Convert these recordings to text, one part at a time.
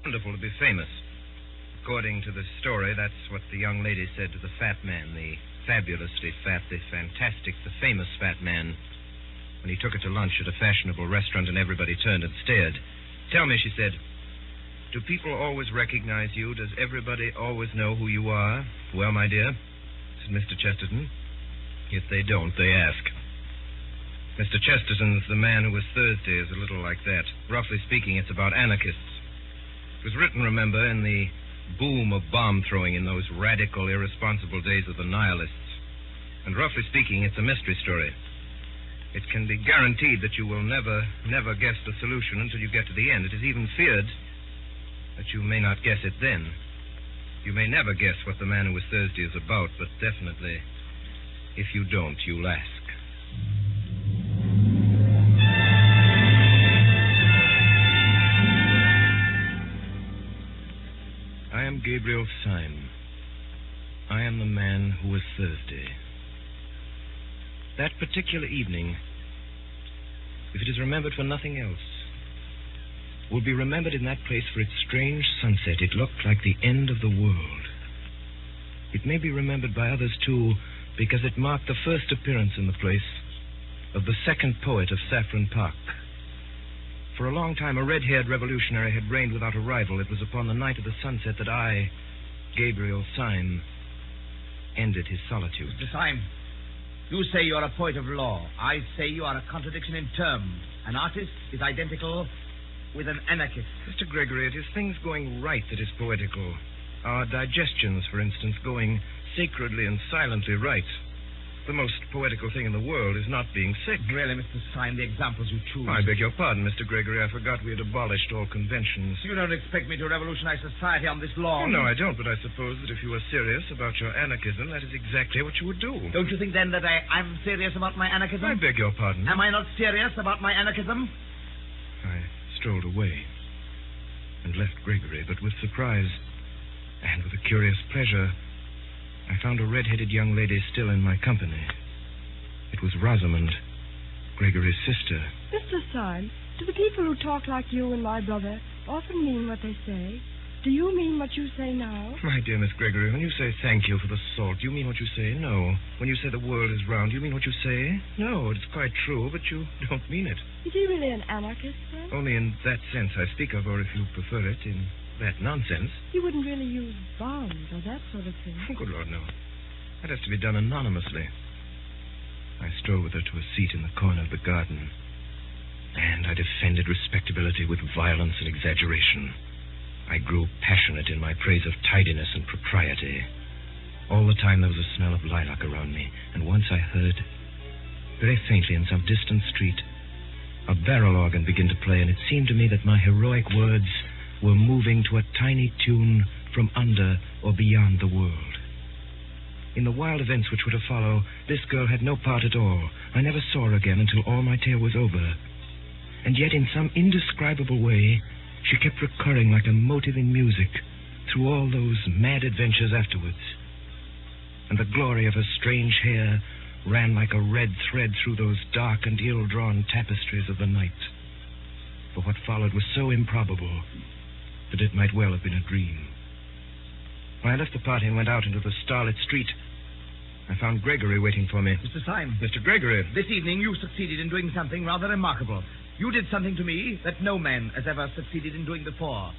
wonderful to be famous. According to the story, that's what the young lady said to the fat man, the fabulously fat, the fantastic, the famous fat man, when he took her to lunch at a fashionable restaurant and everybody turned and stared. Tell me, she said, do people always recognize you? Does everybody always know who you are? Well, my dear, said Mr. Chesterton, if they don't, they ask. Mr. Chesterton's The Man Who Was Thursday is a little like that. Roughly speaking, it's about anarchists. It was written, remember, in the boom of bomb-throwing in those radical, irresponsible days of the nihilists. And roughly speaking, it's a mystery story. It can be guaranteed that you will never guess the solution until you get to the end. It is even feared that you may not guess it then. You may never guess what The Man Who Was Thursday is about, but definitely, if you don't, you'll ask. I am Gabriel Syme. I am the man who was Thursday. That particular evening, if it is remembered for nothing else, will be remembered in that place for its strange sunset. It looked like the end of the world. It may be remembered by others, too, because it marked the first appearance in the place of the second poet of Saffron Park. For a long time, a red-haired revolutionary had reigned without a rival. It was upon the night of the sunset that I, Gabriel Syme, ended his solitude. Mr. Syme, you say you are a poet of law. I say you are a contradiction in terms. An artist is identical with an anarchist. Mr. Gregory, it is things going right that is poetical. Our digestions, for instance, going sacredly and silently right. The most poetical thing in the world is not being sick. Really, Mr. Syme, the examples you choose... I beg your pardon, Mr. Gregory. I forgot we had abolished all conventions. You don't expect me to revolutionize society on this lawn? Oh, no, I don't, but I suppose that if you were serious about your anarchism, that is exactly what you would do. Don't you think, then, that I'm serious about my anarchism? I beg your pardon. Am I not serious about my anarchism? I strolled away and left Gregory, but with surprise and with a curious pleasure, I found a red-headed young lady still in my company. It was Rosamond, Gregory's sister. Mr. Syme, do the people who talk like you and my brother often mean what they say? Do you mean what you say now? My dear Miss Gregory, when you say thank you for the salt, do you mean what you say? No. When you say the world is round, do you mean what you say? No, it's quite true, but you don't mean it. Is he really an anarchist, then? Only in that sense I speak of, or if you prefer it, in that nonsense. He wouldn't really use bombs or that sort of thing. Oh, good Lord, no. That has to be done anonymously. I strolled with her to a seat in the corner of the garden, and I defended respectability with violence and exaggeration. I grew passionate in my praise of tidiness and propriety. All the time there was a smell of lilac around me, and once I heard, very faintly in some distant street, a barrel organ begin to play, and it seemed to me that my heroic words were moving to a tiny tune from under or beyond the world. In the wild events which were to follow, this girl had no part at all. I never saw her again until all my tale was over. And yet, in some indescribable way, she kept recurring like a motive in music through all those mad adventures afterwards. And the glory of her strange hair ran like a red thread through those dark and ill-drawn tapestries of the night. For what followed was so improbable that it might well have been a dream. When I left the party and went out into the starlit street, I found Gregory waiting for me. Mr. Syme. Mr. Gregory. This evening you succeeded in doing something rather remarkable. You did something to me that no man has ever succeeded in doing before.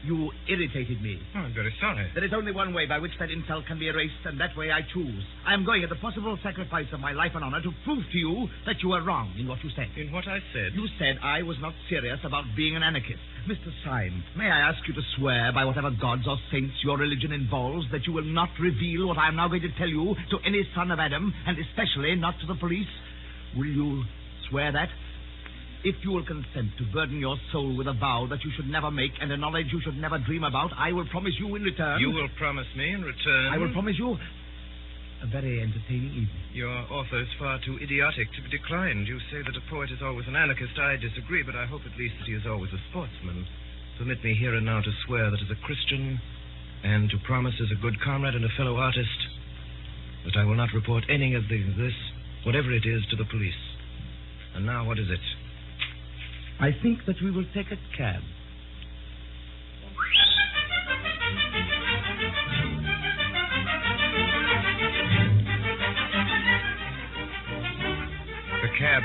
You irritated me. Oh, I'm very sorry. There is only one way by which that insult can be erased, and that way I choose. I am going at the possible sacrifice of my life and honor to prove to you that you were wrong in what you said. In what I said? You said I was not serious about being an anarchist. Mr. Syme, may I ask you to swear by whatever gods or saints your religion involves that you will not reveal what I am now going to tell you to any son of Adam, and especially not to the police? Will you swear that? If you will consent to burden your soul with a vow that you should never make and a knowledge you should never dream about, I will promise you in return... You will promise me in return... I will promise you a very entertaining evening. Your offer is far too idiotic to be declined. You say that a poet is always an anarchist. I disagree, but I hope at least that he is always a sportsman. Permit me here and now to swear that as a Christian and to promise as a good comrade and a fellow artist that I will not report any of this, whatever it is, to the police. And now, what is it? I think that we will take a cab.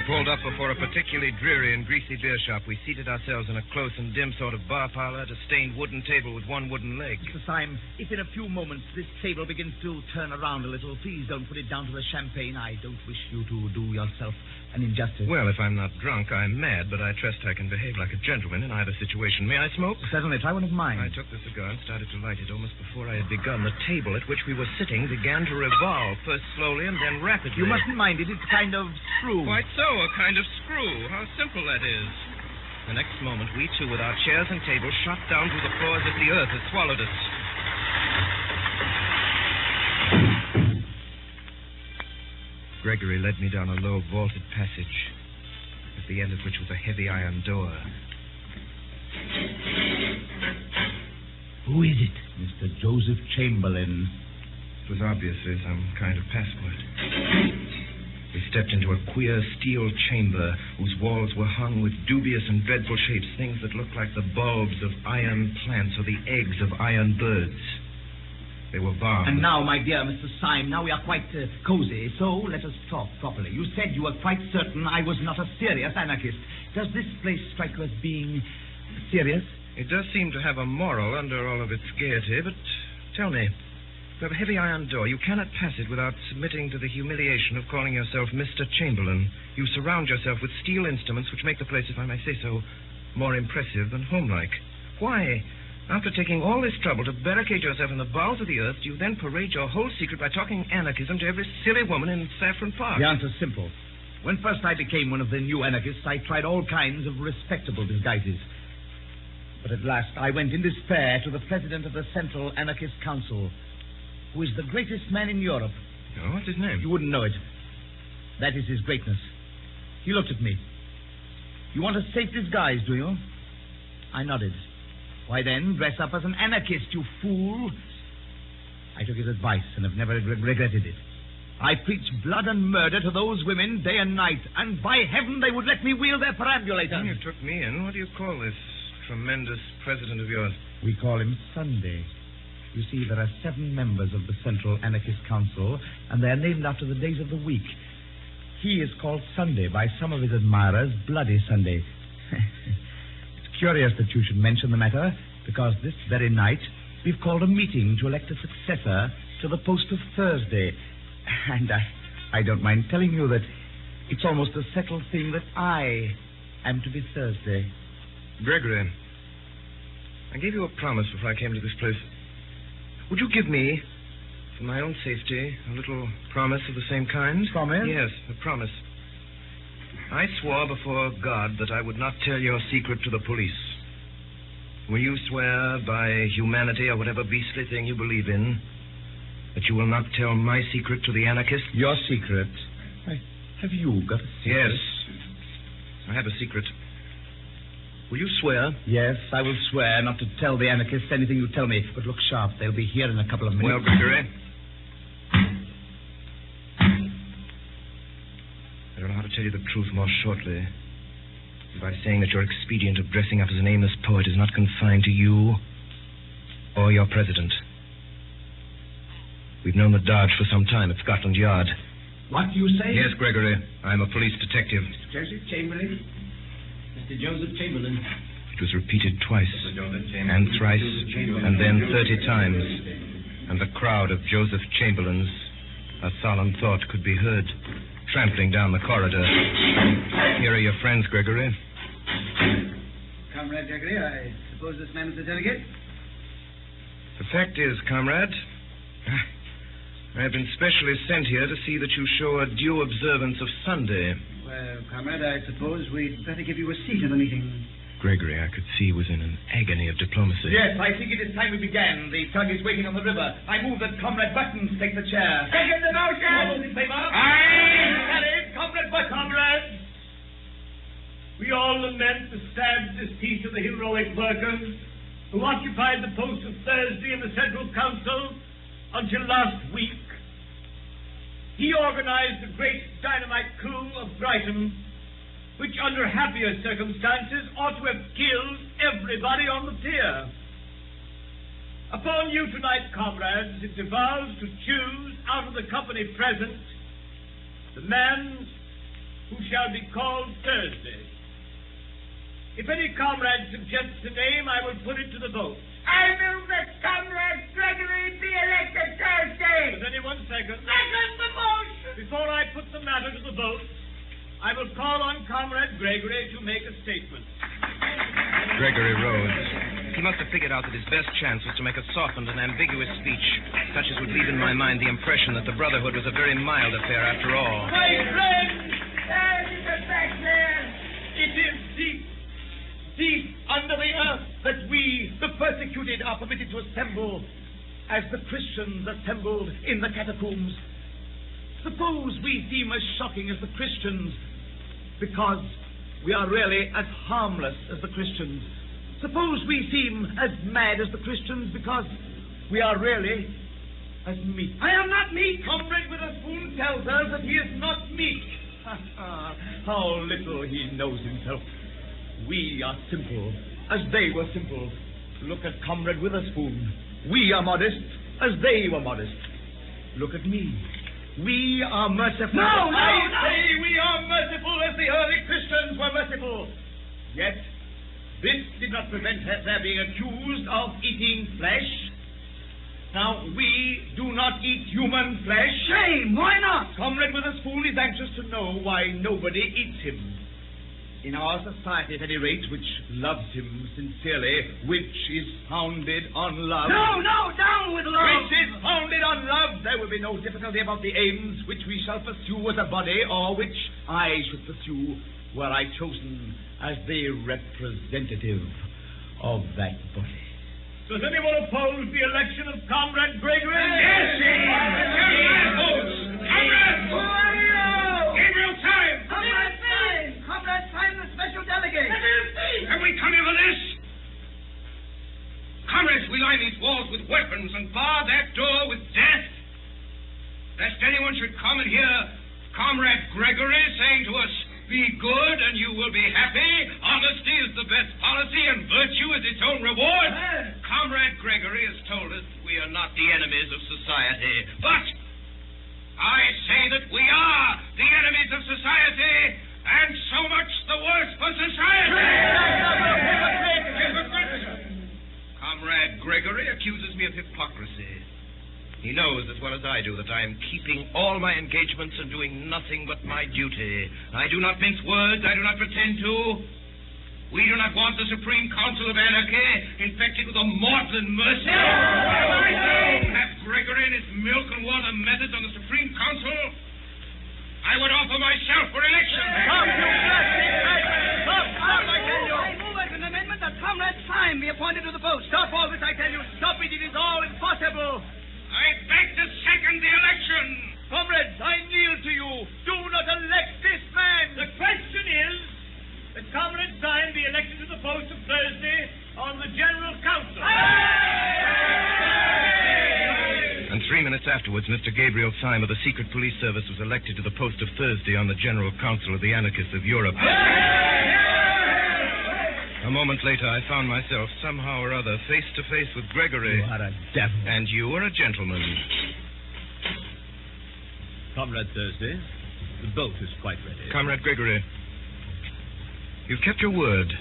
pulled up before a particularly dreary and greasy beer shop. We seated ourselves in a close and dim sort of bar parlor at a stained wooden table with one wooden leg. Mr. Syme, if in a few moments this table begins to turn around a little, please don't put it down to the champagne. I don't wish you to do yourself an injustice. Well, if I'm not drunk, I'm mad, but I trust I can behave like a gentleman in either situation. May I smoke? Certainly. Try one of mine. I took the cigar and started to light it. Almost before I had begun, the table at which we were sitting began to revolve, first slowly and then rapidly. You mustn't mind it. It's a kind of screw. Quite so, a kind of screw. How simple that is. The next moment, we two, with our chairs and tables, shot down through the floor as if the earth had swallowed us. Gregory led me down a low, vaulted passage, at the end of which was a heavy iron door. Who is it? Mr. Joseph Chamberlain. It was obviously some kind of password. We stepped into a queer steel chamber whose walls were hung with dubious and dreadful shapes, things that looked like the bulbs of iron plants or the eggs of iron birds. They were bombs. And now, my dear Mr. Syme, now we are quite cozy, so let us talk properly. You said you were quite certain I was not a serious anarchist. Does this place strike you as being serious? It does seem to have a moral under all of its gaiety, but tell me, you have a heavy iron door. You cannot pass it without submitting to the humiliation of calling yourself Mr. Chamberlain. You surround yourself with steel instruments which make the place, if I may say so, more impressive and homelike. Why, after taking all this trouble to barricade yourself in the bowels of the earth, do you then parade your whole secret by talking anarchism to every silly woman in Saffron Park? The answer's simple. When first I became one of the new anarchists, I tried all kinds of respectable disguises. But at last I went in despair to the president of the Central Anarchist Council, who is the greatest man in Europe. Oh, what's his name? You wouldn't know it. That is his greatness. He looked at me. You want a safe disguise, do you? I nodded. Why then, dress up as an anarchist, you fool. I took his advice and have never regretted it. I preached blood and murder to those women day and night, and by heaven they would let me wheel their perambulator. You took me in. What do you call this tremendous president of yours? We call him Sunday. You see, there are 7 members of the Central Anarchist Council, and they are named after the days of the week. He is called Sunday by some of his admirers, Bloody Sunday. It's curious that you should mention the matter, because this very night we've called a meeting to elect a successor to the post of Thursday. And I don't mind telling you that it's almost a settled thing that I am to be Thursday. Gregory, I gave you a promise before I came to this place. Would you give me, for my own safety, a little promise of the same kind? Promise? Yes, a promise. I swore before God that I would not tell your secret to the police. Will you swear by humanity or whatever beastly thing you believe in that you will not tell my secret to the anarchists? Your secret? Have you got a secret? Yes. I have a secret. Will you swear? Yes, I will swear not to tell the anarchists anything you tell me. But look sharp. They'll be here in a couple of minutes. Well, Gregory, I don't know how to tell you the truth more shortly than by saying that your expedient of dressing up as an aimless poet is not confined to you or your president. We've known the dodge for some time at Scotland Yard. What do you say? Yes, Gregory. I'm a police detective. Mr. Joseph Chamberlain. Mr. Joseph Chamberlain. It was repeated twice, and thrice, and then 30 times. And the crowd of Joseph Chamberlains, a solemn thought could be heard, trampling down the corridor. Here are your friends, Gregory. Comrade Gregory, I suppose this man is the delegate? The fact is, comrade, I have been specially sent here to see that you show a due observance of Sunday. Well, comrade, I suppose we'd better give you a seat in the meeting. Gregory, I could see, was in an agony of diplomacy. Yes, I think it is time we began. The tug is waiting on the river. I move that Comrade Buttons take the chair. Second the motion! All in favor? Aye! Carried. Comrade Buttons. Comrades, we all lament the sad decease of the heroic worker who occupied the post of Thursday in the Central Council until last week. He organized the great dynamite coup of Brighton, which under happier circumstances ought to have killed everybody on the pier. Upon you tonight, comrades, it devolves to choose out of the company present the man who shall be called Thursday. If any comrade suggests a name, I will put it to the vote. I move that Comrade Gregory be elected Thursday. Does anyone second? Second the motion. Before I put the matter to the vote, I will call on Comrade Gregory to make a statement. Gregory rose. He must have figured out that his best chance was to make a softened and ambiguous speech, such as would leave in my mind the impression that the Brotherhood was a very mild affair after all. My friend! There is a back there. It is deep under the earth that we, the persecuted, are permitted to assemble as the Christians assembled in the catacombs. Suppose we seem as shocking as the Christians because we are really as harmless as the Christians. Suppose we seem as mad as the Christians because we are really as meek. I am not meek. Comrade Witherspoon tells us that he is not meek. How little he knows himself. We are simple, as they were simple. Look at Comrade Witherspoon. We are modest, as they were modest. Look at me. We are merciful. No! I say we are merciful as the early Christians were merciful. Yet, this did not prevent their being accused of eating flesh. Now, we do not eat human flesh. Shame! Why not? Comrade Witherspoon is anxious to know why nobody eats him. In our society, at any rate, which loves him sincerely, which is founded on love. No, down with love. Which is founded on love. There will be no difficulty about the aims which we shall pursue as a body, or which I should pursue were I chosen as the representative of that body. Does anyone oppose the election of Comrade Gregory? Yes, Comrade! Who are you? Gabriel Time! Comrade Syme, the special delegate. Have we come here for this? Comrades, we line these walls with weapons and bar that door with death. Lest anyone should come and hear Comrade Gregory saying to us, be good and you will be happy. Honesty is the best policy and virtue is its own reward. Comrade Gregory has told us we are not the enemies of society. But I say that we are the enemies of society, and so much the worse for society. Comrade Gregory accuses me of hypocrisy. He knows as well as I do that I am keeping all my engagements and doing nothing but my duty. I do not mince words. I do not pretend to. We do not want the Supreme Council of Anarchy infected with a maudlin mercy. Have Gregory and his milk and water methods on the Supreme Council. I would offer myself for election. Stop, I tell you. I move as an amendment that Comrade Syme be appointed to the post. Stop all this, I tell you. Stop it. It is all impossible. I beg to second the election. Comrades, I kneel to you. Do not elect this man. The question is that Comrade Syme be elected to the post of Thursday on the General Council. And 3 minutes afterwards, Mr. Gabriel Syme of the Secret Police Service was elected to the post of Thursday on the General Council of the Anarchists of Europe. A moment later, I found myself, somehow or other, face to face with Gregory. You are a devil. And you are a gentleman. Comrade Thursday, the boat is quite ready. Comrade Gregory, you've kept your word.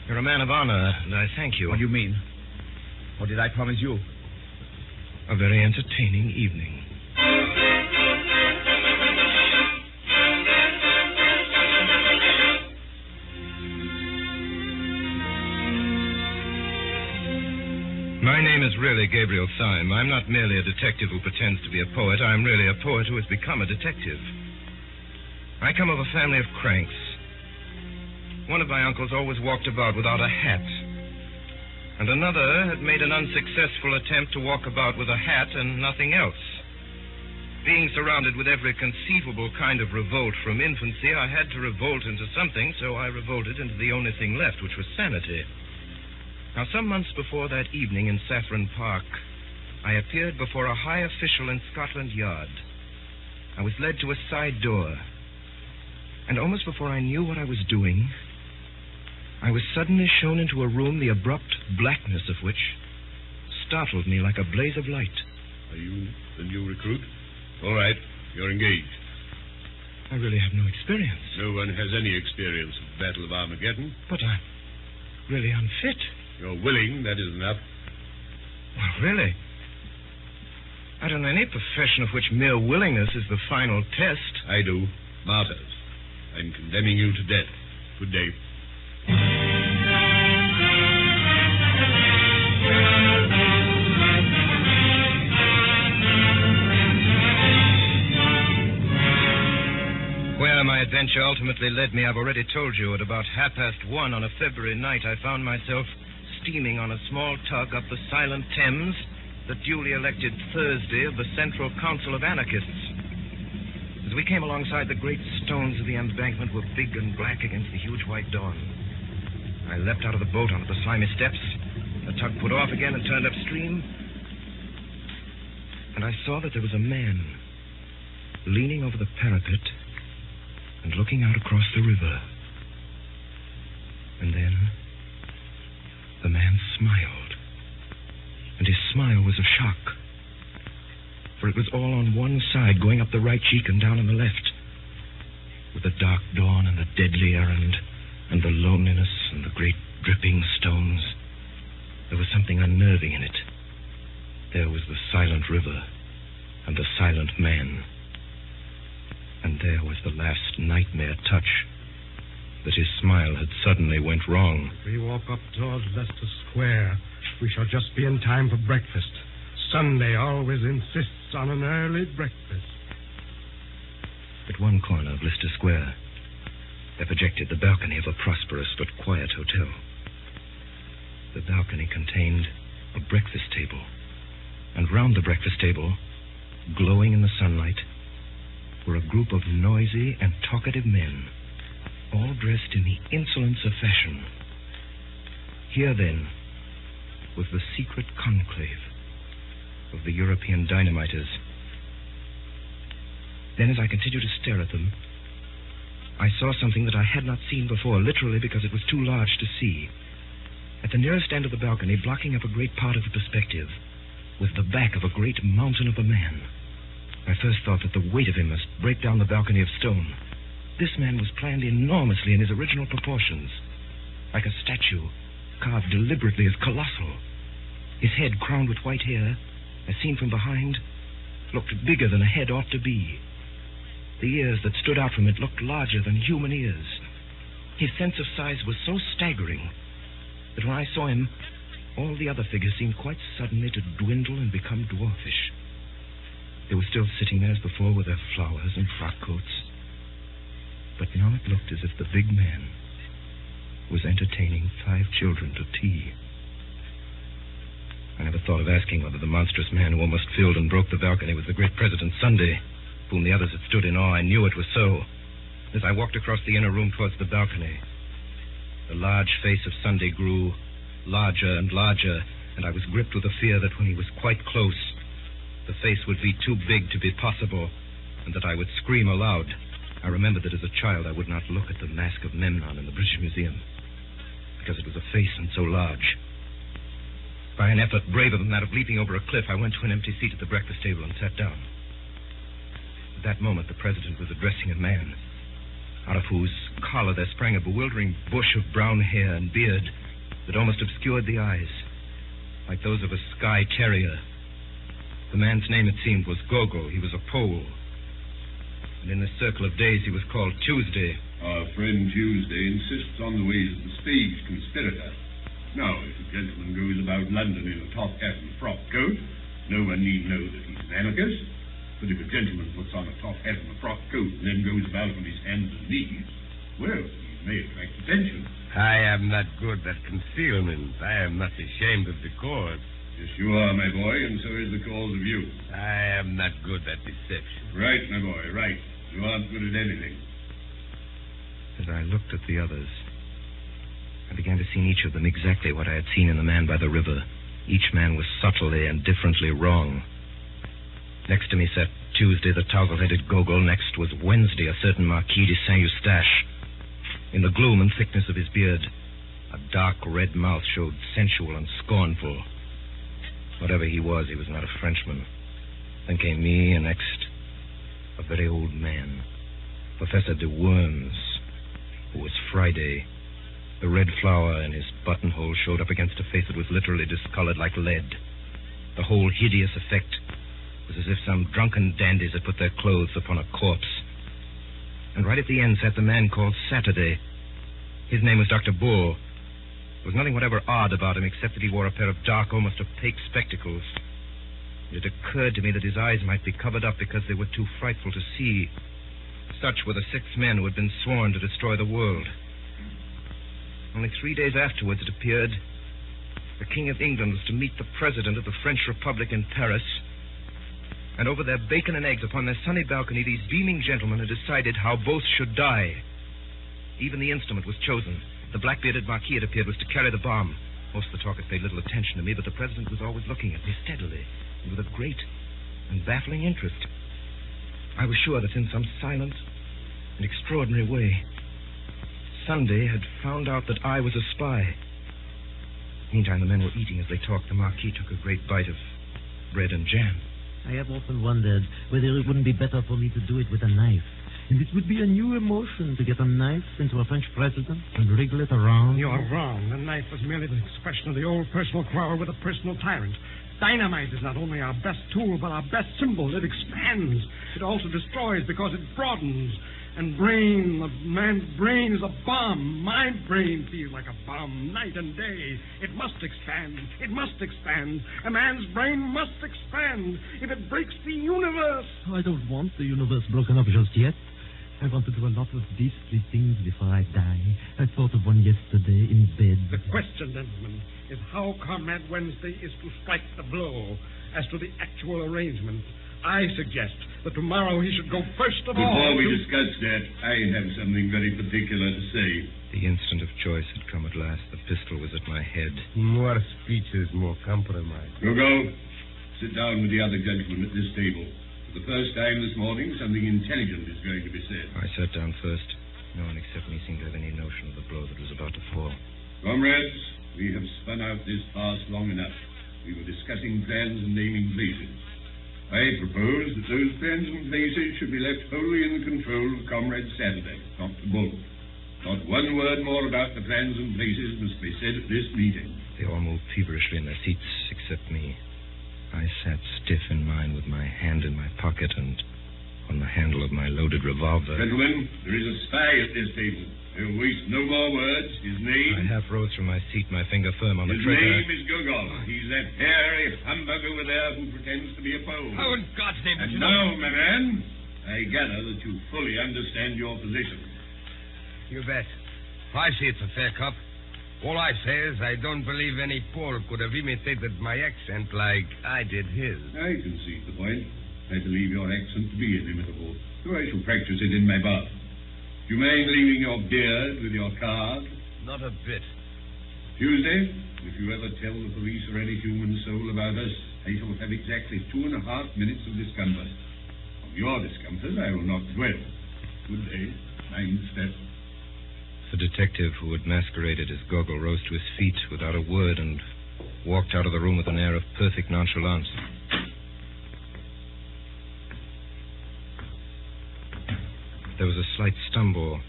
You're a man of honor, and I thank you. What do you mean? What did I promise you? A very entertaining evening. My name is really Gabriel Syme. I'm not merely a detective who pretends to be a poet. I'm really a poet who has become a detective. I come of a family of cranks. One of my uncles always walked about without a hat. And another had made an unsuccessful attempt to walk about with a hat and nothing else. Being surrounded with every conceivable kind of revolt from infancy, I had to revolt into something, so I revolted into the only thing left, which was sanity. Now, some months before that evening in Saffron Park, I appeared before a high official in Scotland Yard. I was led to a side door, and almost before I knew what I was doing, I was suddenly shown into a room, the abrupt blackness of which startled me like a blaze of light. Are you the new recruit? All right, you're engaged. I really have no experience. No one has any experience of the Battle of Armageddon. But I'm really unfit. You're willing, that is enough. Well, really? I don't know any profession of which mere willingness is the final test. I do. Martyrs. I'm condemning you to death. Good day. Where my adventure ultimately led me, I've already told you. At about 1:30 on a February night, I found myself steaming on a small tug up the silent Thames, the duly elected Thursday of the Central Council of Anarchists. As we came alongside, the great stones of the embankment were big and black against the huge white dawn. I leapt out of the boat onto the slimy steps. The tug put off again and turned upstream. And I saw that there was a man leaning over the parapet and looking out across the river. And then the man smiled. And his smile was a shock. For it was all on one side, going up the right cheek and down on the left. With the dark dawn and the deadly errand and the loneliness and the great dripping stones, there was something unnerving in it. There was the silent river and the silent man. And there was the last nightmare touch, that his smile had suddenly went wrong. If we walk up towards Leicester Square, we shall just be in time for breakfast. Sunday always insists on an early breakfast. At one corner of Leicester Square, there projected the balcony of a prosperous but quiet hotel. The balcony contained a breakfast table, and round the breakfast table, glowing in the sunlight, were a group of noisy and talkative men, all dressed in the insolence of fashion. Here, then, was the secret conclave of the European dynamiters. Then, as I continued to stare at them, I saw something that I had not seen before, literally because it was too large to see. At the nearest end of the balcony, blocking up a great part of the perspective, was the back of a great mountain of a man. I first thought that the weight of him must break down the balcony of stone. This man was planned enormously in his original proportions, like a statue, carved deliberately as colossal. His head, crowned with white hair, as seen from behind, looked bigger than a head ought to be. The ears that stood out from it looked larger than human ears. His sense of size was so staggering that when I saw him, all the other figures seemed quite suddenly to dwindle and become dwarfish. They were still sitting there as before with their flowers and frock coats. But now it looked as if the big man was entertaining 5 children to tea. I never thought of asking whether the monstrous man who almost filled and broke the balcony was the great President Sunday, whom the others had stood in awe. I knew it was so. As I walked across the inner room towards the balcony, the large face of Sunday grew larger and larger, and I was gripped with a fear that when he was quite close, the face would be too big to be possible, and that I would scream aloud. I remembered that as a child I would not look at the Mask of Memnon in the British Museum, because it was a face and so large. By an effort braver than that of leaping over a cliff, I went to an empty seat at the breakfast table and sat down. At that moment, the president was addressing a man, out of whose collar there sprang a bewildering bush of brown hair and beard that almost obscured the eyes, like those of a Skye terrier. The man's name, it seemed, was Gogol. He was a Pole. And in this circle of days, he was called Tuesday. Our friend Tuesday insists on the ways of the stage conspirator. Now, if a gentleman goes about London in a top hat and a frock coat, no one need know that he's an anarchist. But if a gentleman puts on a top hat and a frock coat and then goes about on his hands and knees, well, he may attract attention. I am not good at concealment. I am not ashamed of the cause. Yes, you are, my boy, and so is the cause of you. I am not good at deception. Right, my boy, right. You aren't good at anything. As I looked at the others, I began to see in each of them exactly what I had seen in the man by the river. Each man was subtly and differently wrong. Next to me sat Tuesday, the tousle-headed Gogol. Next was Wednesday, a certain Marquis de Saint-Eustache. In the gloom and thickness of his beard, a dark red mouth showed sensual and scornful. Whatever he was not a Frenchman. Then came me, and next, a very old man, Professor de Worms, who was Friday. The red flower in his buttonhole showed up against a face that was literally discolored like lead. The whole hideous effect was as if some drunken dandies had put their clothes upon a corpse. And right at the end sat the man called Saturday. His name was Dr. Bull. There was nothing whatever odd about him except that he wore a pair of dark, almost opaque spectacles. It occurred to me that his eyes might be covered up because they were too frightful to see. Such were the 6 men who had been sworn to destroy the world. Only 3 days afterwards, it appeared, the King of England was to meet the President of the French Republic in Paris. And over their bacon and eggs upon their sunny balcony, these beaming gentlemen had decided how both should die. Even the instrument was chosen. The black-bearded Marquis, it appeared, was to carry the bomb. Most of the talkers paid little attention to me, but the President was always looking at me steadily and with a great and baffling interest. I was sure that in some silent and extraordinary way, Sunday had found out that I was a spy. Meantime, the men were eating as they talked. The Marquis took a great bite of bread and jam. I have often wondered whether it wouldn't be better for me to do it with a knife. And it would be a new emotion to get a knife into a French president and wriggle it around. You're wrong. The knife was merely the expression of the old personal quarrel with a personal tyrant. Dynamite is not only our best tool, but our best symbol. It expands. It also destroys because it broadens. And brain, the man's brain is a bomb. My brain feels like a bomb night and day. It must expand. It must expand. A man's brain must expand. If it breaks the universe. Oh, I don't want the universe broken up just yet. I want to do a lot of beastly things before I die. I thought of one yesterday in bed. The question, gentlemen, is how Comrade Wednesday is to strike the blow. As to the actual arrangement, I suggest that tomorrow he should go first of all. Before we discuss that, I have something very particular to say. The instant of choice had come at last. The pistol was at my head. More speeches, more compromise. Go. Sit down with the other gentlemen at this table. For the first time this morning, something intelligent is going to be said. I sat down first. No one except me seemed to have any notion of the blow that was about to fall. Comrades, we have spun out this farce long enough. We were discussing plans and naming places. I propose that those plans and places should be left wholly in the control of Comrade Saturday, Dr. Bull. Not one word more about the plans and places must be said at this meeting. They all moved feverishly in their seats, except me. I sat stiff in mine with my hand in my pocket and on the handle of my loaded revolver. Gentlemen, there is a spy at this table. He'll waste no more words. His name... I half rose from my seat, my finger firm on the trigger. His name is Gogol. He's that hairy humbug over there who pretends to be a Pole. How in God's name did you know? Now, my man, I gather that you fully understand your position. You bet. I see it's a fair cop. All I say is I don't believe any Pole could have imitated my accent like I did his. I concede the point. I believe your accent to be inimitable, so I shall practice it in my bath. Do you mind leaving your beard with your card? Not a bit. Tuesday, if you ever tell the police or any human soul about us, I shall have exactly 2.5 minutes of discomfort. Of your discomfort, I will not dwell. Good day. Mind step. The detective who had masqueraded as Gogol rose to his feet without a word and walked out of the room with an air of perfect nonchalance. There was a slight stumble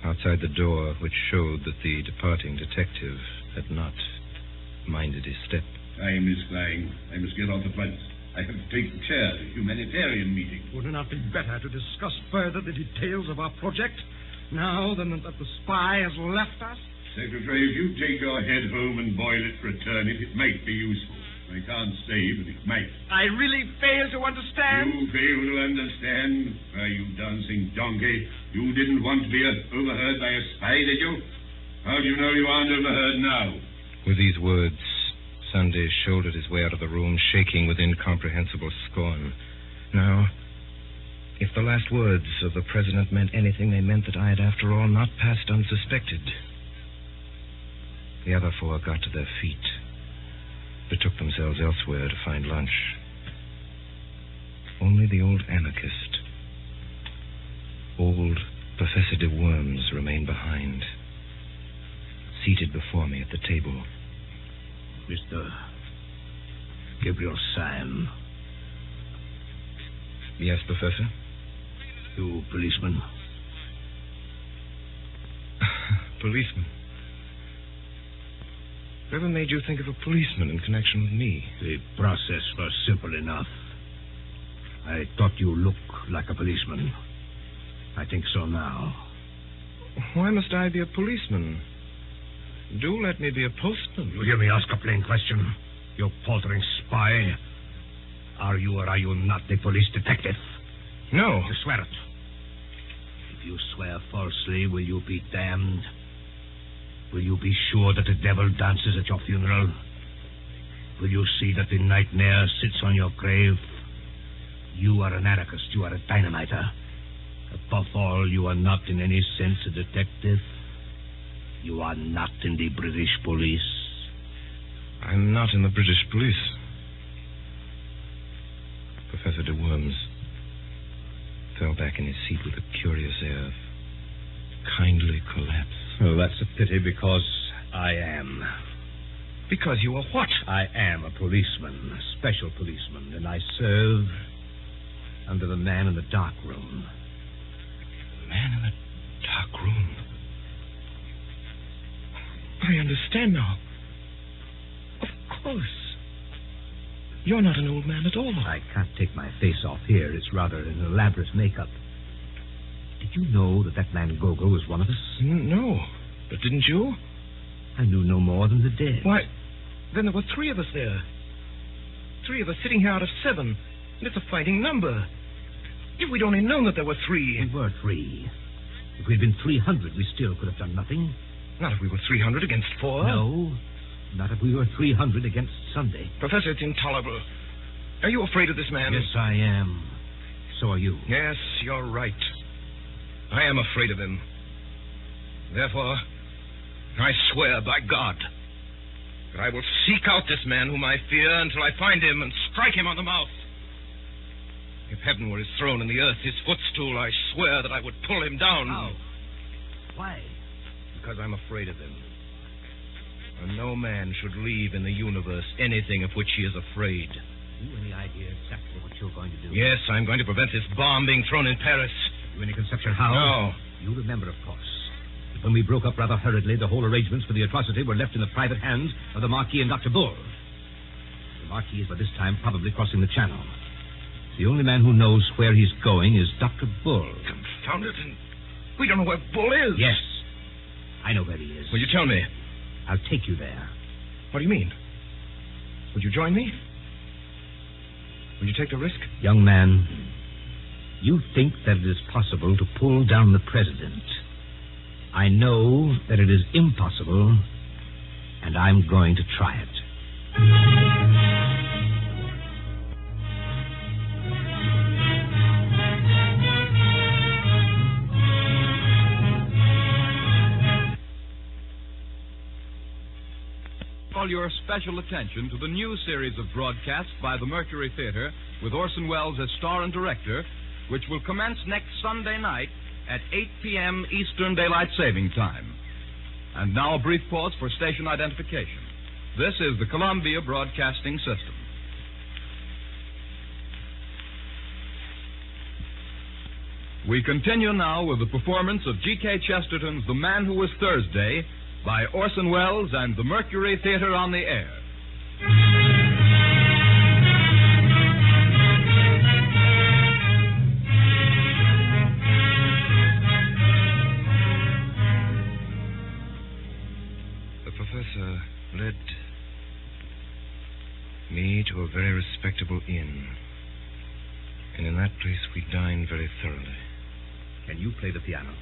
outside the door which showed that the departing detective had not minded his step. Time is flying. I must get off at once. I have to take the chair at a humanitarian meeting. Would it not be better to discuss further the details of our project now than that the spy has left us? Secretary, if you take your head home and boil it for a turnip, it might be useful. I can't say, but it might. I really fail to understand. You fail to understand? Why, you dancing donkey. You didn't want to be overheard by a spy, did you? How do you know you aren't overheard now? With these words, Sunday shouldered his way out of the room, shaking with incomprehensible scorn. Now, if the last words of the president meant anything, they meant that I had, after all, not passed unsuspected. The other 4 got to their feet, betook themselves elsewhere to find lunch. Only the old anarchist, old Professor de Worms, remained behind, seated before me at the table. Mr. Gabriel Syme. Yes, Professor? You policeman. Policeman. Whatever made you think of a policeman in connection with me? The process was simple enough. I thought you looked like a policeman. I think so now. Why must I be a policeman? Do let me be a postman. You hear me ask a plain question? You paltering spy. Are you or are you not the police detective? No. You swear it. If you swear falsely, will you be damned? Will you be sure that the devil dances at your funeral? Will you see that the nightmare sits on your grave? You are an anarchist. You are a dynamiter. Above all, you are not in any sense a detective. You are not in the British police. I'm not in the British police. Professor de Worms fell back in his seat with a curious air of kindly collapse. Oh, that's a pity because I am. Because you are what? I am a policeman, a special policeman, and I serve under the man in the dark room. The man in the dark room? I understand now. Of course. You're not an old man at all. I can't take my face off here. It's rather an elaborate makeup. Did you know that man Gogo was one of us? No. But didn't you? I knew no more than the dead. Why, then there were 3 of us there. 3 of us sitting here out of 7. And it's a fighting number. If we'd only known that there were 3. We were 3. If we'd been 300, we still could have done nothing. Not if we were 300 against 4. No. Not if we were 300 against Sunday. Professor, it's intolerable. Are you afraid of this man? Yes, I am. So are you. Yes, you're right. I am afraid of him. Therefore, I swear by God that I will seek out this man whom I fear until I find him and strike him on the mouth. If heaven were his throne and the earth his footstool, I swear that I would pull him down. How? Why? Because I'm afraid of him. And no man should leave in the universe anything of which he is afraid. Have you any idea exactly what you're going to do? Yes, I'm going to prevent this bomb being thrown in Paris. Have you any conception how? No. You remember, of course, that when we broke up rather hurriedly, the whole arrangements for the atrocity were left in the private hands of the Marquis and Dr. Bull. The Marquis is by this time probably crossing the Channel. The only man who knows where he's going is Dr. Bull. Confound it, and we don't know where Bull is. Yes. I know where he is. Will you tell me? I'll take you there. What do you mean? Would you join me? Will you take the risk? Young man, you think that it is possible to pull down the president. I know that it is impossible, and I'm going to try it. Call your special attention to the new series of broadcasts by the Mercury Theater with Orson Welles as star and director, which will commence next Sunday night at 8 p.m. Eastern Daylight Saving Time. And now a brief pause for station identification. This is the Columbia Broadcasting System. We continue now with the performance of G.K. Chesterton's The Man Who Was Thursday by Orson Welles and the Mercury Theater on the air. The professor led me to a very respectable inn. And in that place we dined very thoroughly. Can you play the piano?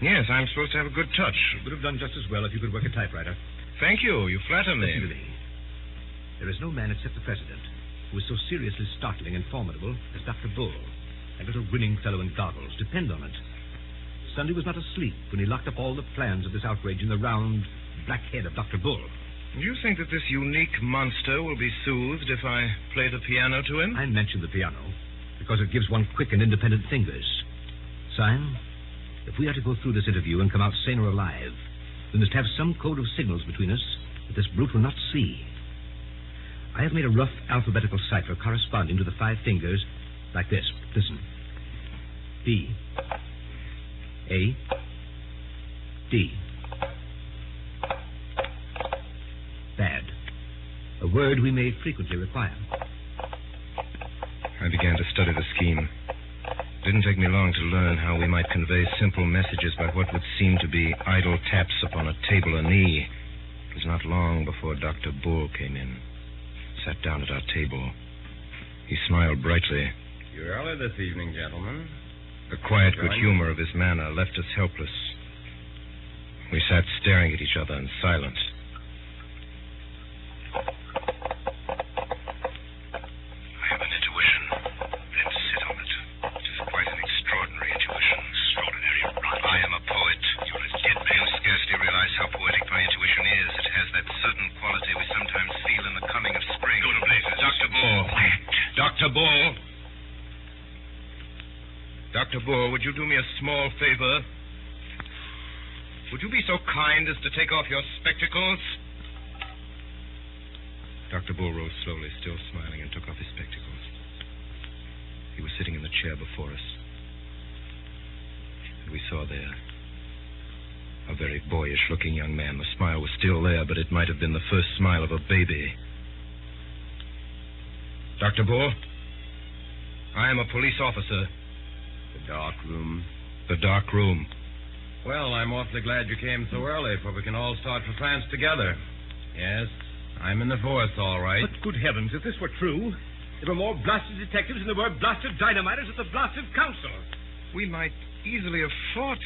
Yes, I'm supposed to have a good touch. You would have done just as well if you could work a typewriter. Thank you. You flatter me. Listen to me. There is no man except the president who is so seriously startling and formidable as Dr. Bull, that little grinning fellow in goggles. Depend on it. Sunday was not asleep when he locked up all the plans of this outrage in the round, black head of Dr. Bull. Do you think that this unique monster will be soothed if I play the piano to him? I mentioned the piano because it gives one quick and independent fingers. Sime, if we are to go through this interview and come out sane or alive, we must have some code of signals between us that this brute will not see. I have made a rough alphabetical cipher corresponding to the 5 fingers like this. Listen. B. A. D. Bad. A word we may frequently require. I began to study the scheme. It didn't take me long to learn how we might convey simple messages by what would seem to be idle taps upon a table or knee. It was not long before Dr. Bull came in, sat down at our table. He smiled brightly. You're early this evening, gentlemen. The quiet good humor of his manner left us helpless. We sat staring at each other in silence. I have an intuition. Then sit on it. It is quite an extraordinary intuition. Extraordinary rot. I am a poet. You're a dead man. You scarcely realize how poetic my intuition is. It has that certain quality we sometimes feel in the coming of spring. Go to blazes. Dr. Bull. Quiet. Dr. Bull. Dr. Bull, would you do me a small favor? Would you be so kind as to take off your spectacles? Dr. Bull rose slowly, still smiling, and took off his spectacles. He was sitting in the chair before us. And we saw there a very boyish-looking young man. The smile was still there, but it might have been the first smile of a baby. Dr. Bull, I am a police officer. The dark room. The dark room. Well, I'm awfully glad you came so early, for we can all start for France together. Yes, I'm in the force, all right. But good heavens, if this were true, there were more blasted detectives than there were blasted dynamiters at the blasted council. We might easily have fought.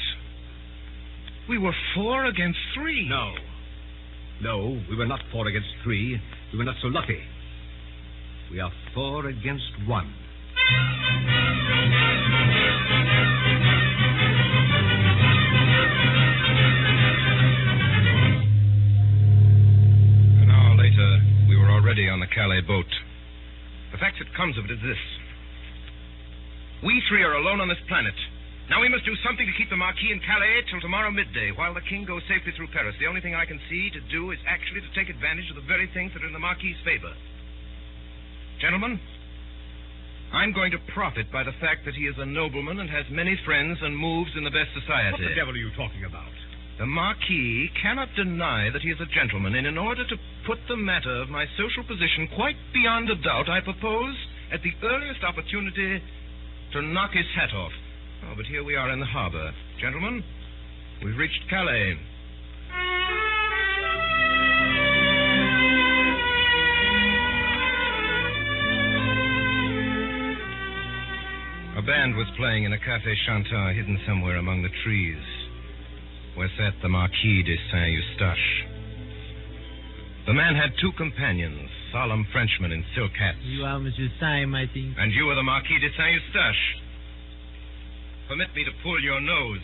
We were 4 against 3. No, we were not 4 against 3. We were not so lucky. We are 4 against 1. An hour later, we were already on the Calais boat. The fact that comes of it is this. We 3 are alone on this planet. Now we must do something to keep the Marquis in Calais till tomorrow midday, while the King goes safely through Paris. The only thing I can see to do is actually to take advantage of the very things that are in the Marquis's favor. Gentlemen, I'm going to profit by the fact that he is a nobleman and has many friends and moves in the best society. What the devil are you talking about? The Marquis cannot deny that he is a gentleman, and in order to put the matter of my social position quite beyond a doubt, I propose, at the earliest opportunity, to knock his hat off. Oh, but here we are in the harbor. Gentlemen, we've reached Calais. A band was playing in a Café Chantant hidden somewhere among the trees, where sat the Marquis de Saint-Eustache. The man had 2 companions, solemn Frenchmen in silk hats. You are Monsieur Syme, I think. And you are the Marquis de Saint-Eustache. Permit me to pull your nose,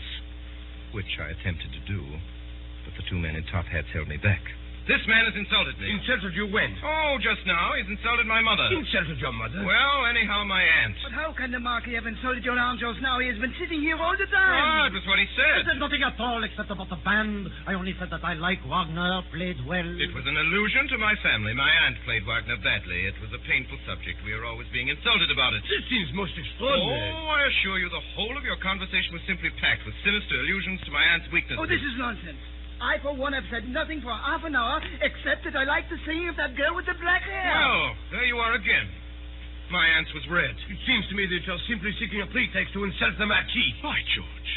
which I attempted to do, but the 2 men in top hats held me back. This man has insulted me. Insulted you when? Oh, just now. He's insulted my mother. Insulted your mother? Well, anyhow, my aunt. But how can the Marquis have insulted your aunt just now? He has been sitting here all the time. Oh, it was what he I said. said nothing at all except about the band. I only said that I like Wagner, played well. It was an allusion to my family. My aunt played Wagner badly. It was a painful subject. We are always being insulted about it. This seems most extraordinary. Oh, I assure you the whole of your conversation was simply packed with sinister allusions to my aunt's weaknesses. Oh, this is nonsense. I, for one, have said nothing for half an hour, except that I like the singing of that girl with the black hair. Well, there you are again. My aunt was red. It seems to me that you're simply seeking a pretext to insult the Marquis. By George,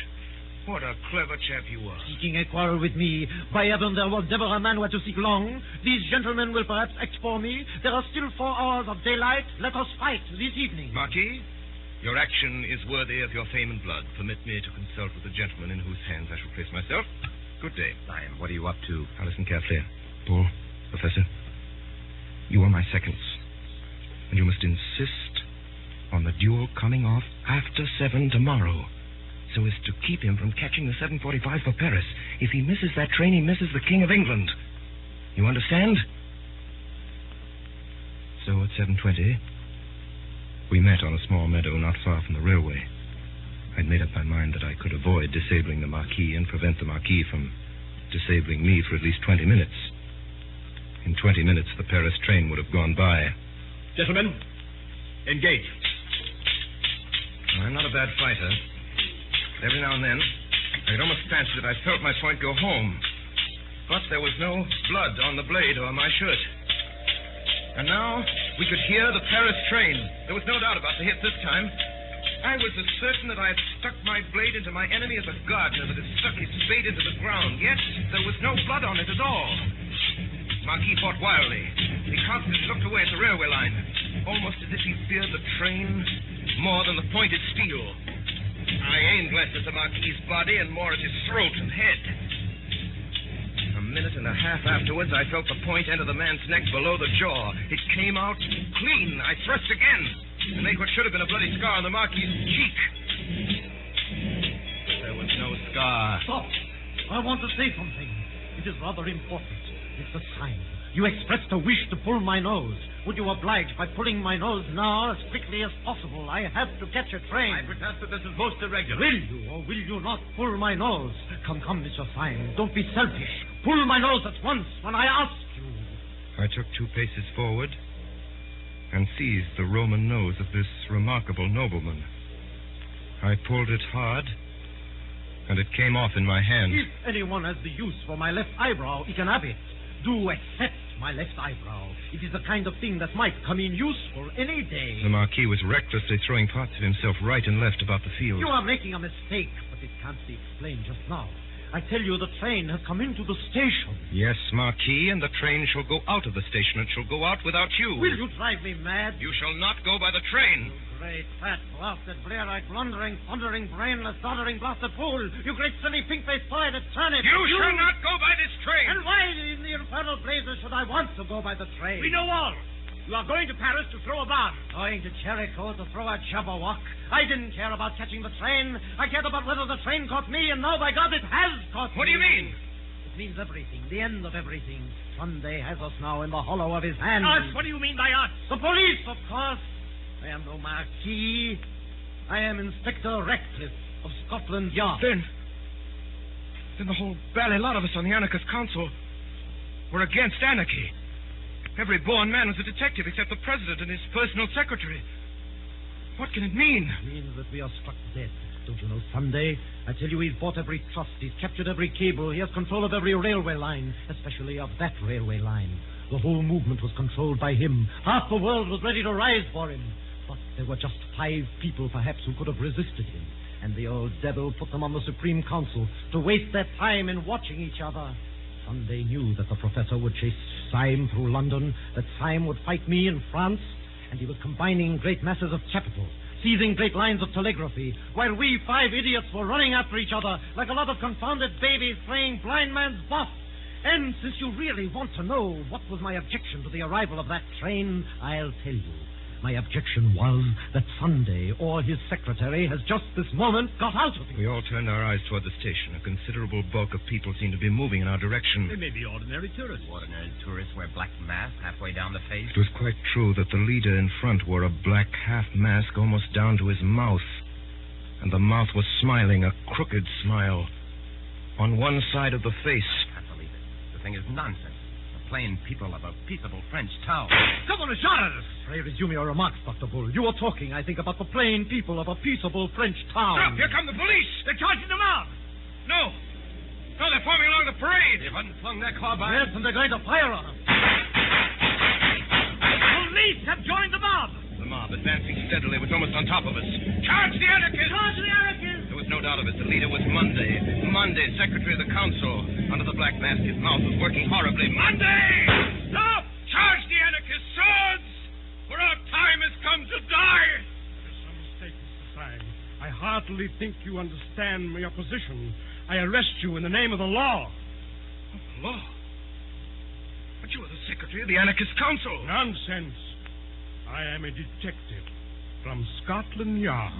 what a clever chap you are. Seeking a quarrel with me. By heaven, there was never a man who had to seek long. These gentlemen will perhaps explore me. There are still 4 hours of daylight. Let us fight this evening. Marquis, your action is worthy of your fame and blood. Permit me to consult with the gentleman in whose hands I shall place myself. Good day. Syme, what are you up to? Now listen carefully. Bull, Professor, you are my seconds. And you must insist on the duel coming off after 7 tomorrow, so as to keep him from catching the 7:45 for Paris. If he misses that train, he misses the King of England. You understand? So at 7:20, we met on a small meadow not far from the railway. I'd made up my mind that I could avoid disabling the Marquis and prevent the Marquis from disabling me for at least 20 minutes. In 20 minutes, the Paris train would have gone by. Gentlemen, engage. I'm not a bad fighter. Every now and then, I'd almost fancied that I felt my point go home. But there was no blood on the blade or my shirt. And now we could hear the Paris train. There was no doubt about the hit this time. I was as certain that I had stuck my blade into my enemy as a gardener that had stuck his spade into the ground. Yet there was no blood on it at all. Marquis fought wildly. He constantly looked away at the railway line, almost as if he feared the train more than the pointed steel. I aimed less at the Marquis's body and more at his throat and head. A minute and a half afterwards, I felt the point enter the man's neck below the jaw. It came out clean. I thrust again and made what should have been a bloody scar on the Marquis's cheek. There was no scar. Stop! I want to say something. It is rather important. Mr. Syme, you expressed a wish to pull my nose. Would you oblige by pulling my nose now as quickly as possible? I have to catch a train. I protest that this is most irregular. Will you or will you not pull my nose? Come, Mr. Syme. Don't be selfish. Pull my nose at once when I ask you. I took 2 paces forward and seized the Roman nose of this remarkable nobleman. I pulled it hard, and it came off in my hand. If anyone has the use for my left eyebrow, he can have it. Do accept my left eyebrow. It is the kind of thing that might come in useful any day. The Marquis was recklessly throwing parts of himself right and left about the field. You are making a mistake, but it can't be explained just now. I tell you, the train has come into the station. Yes, Marquis, and the train shall go out of the station. It shall go out without you. Will you drive me mad? You shall not go by the train. You great, fat, blasted, blear-eyed, blundering, thundering, brainless, doddering, blasted fool. You great, silly, pink-faced boy that turnip. You shall not go by this train. And why in the infernal blazes should I want to go by the train? We know all. You are going to Paris to throw a bomb. Going to Jericho to throw a Jabberwock. I didn't care about catching the train. I cared about whether the train caught me, and now, by God, it has caught me. What do you mean? It means everything, the end of everything. Sunday has us now in the hollow of his hand. Us? What do you mean by us? The police, of course. I am no Marquis. I am Inspector Ratcliffe of Scotland Yard. Then the whole bally lot of us on the anarchist council were against anarchy. Every born man was a detective except the president and his personal secretary. What can it mean? It means that we are struck dead. Don't you know Sunday? I tell you, he's bought every trust. He's captured every cable. He has control of every railway line, especially of that railway line. The whole movement was controlled by him. Half the world was ready to rise for him. But there were just 5 people, perhaps, who could have resisted him. And the old devil put them on the Supreme Council to waste their time in watching each other. Sunday knew that the professor would chase Syme through London, that Syme would fight me in France, and he was combining great masses of capital, seizing great lines of telegraphy, while we 5 idiots were running after each other like a lot of confounded babies playing blind man's buff. And since you really want to know what was my objection to the arrival of that train, I'll tell you. My objection was that Sunday, or his secretary, has just this moment got out of it. We all turned our eyes toward the station. A considerable bulk of people seemed to be moving in our direction. They may be ordinary tourists. Ordinary tourists wear black masks halfway down the face. It was quite true that the leader in front wore a black half mask almost down to his mouth. And the mouth was smiling, a crooked smile, on one side of the face. I can't believe it. The thing is nonsense. Plain people of a peaceable French town. Someone has shot at us. Pray resume your remarks, Dr. Bull. You were talking, I think, about the plain people of a peaceable French town. Stop! Here come the police! They're charging them out. No, they're forming along the parade. They've unslung their carbines. Yes, and they're going to fire on us. The police have joined the mob. The mob, advancing steadily, was almost on top of us. Charge the anarchists! Charge the anarchists! There was no doubt of it. The leader was Monday, Secretary of the Council. Under the black mask, his mouth was working horribly. Monday! Stop! Charge the anarchists! Swords! For our time has come to die! There is some mistake, Mr. Syme. I heartily think you understand your position. I arrest you in the name of the law. Of the law? But you are the Secretary of the Anarchist Council. Nonsense. I am a detective from Scotland Yard.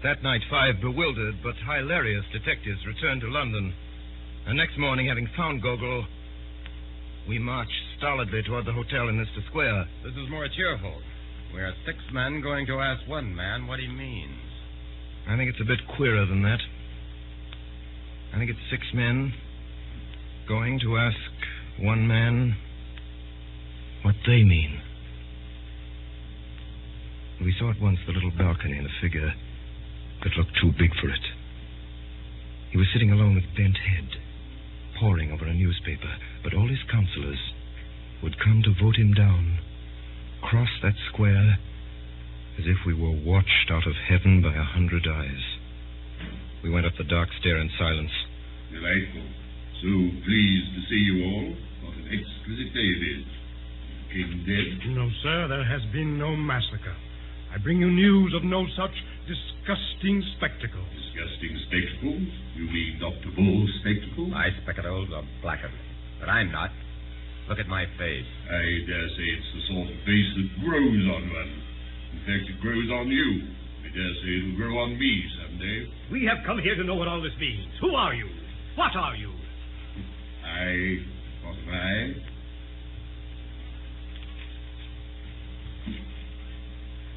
That night, 5 bewildered but hilarious detectives returned to London. And next morning, having found Gogol, we marched stolidly toward the hotel in Leicester Square. This is more cheerful. We're 6 men going to ask one man what he means. I think it's a bit queerer than that. I think it's 6 men going to ask one man what they mean. We saw at once the little balcony and a figure that looked too big for it. He was sitting alone with bent head, poring over a newspaper, but all his counselors would come to vote him down, cross that square as if we were watched out of heaven by 100 eyes. We went up the dark stair in silence. Delightful. So pleased to see you all. What an exquisite day it is. The king dead? No, sir, there has been no massacre. I bring you news of no such disgusting spectacles. Disgusting spectacles? You mean Dr. Bull's spectacles? My spectacles are blackened, but I'm not. Look at my face. I dare say it's the sort of face that grows on one. In fact, it grows on you. I dare say it'll grow on me someday. We have come here to know what all this means. Who are you? What are you? What am I?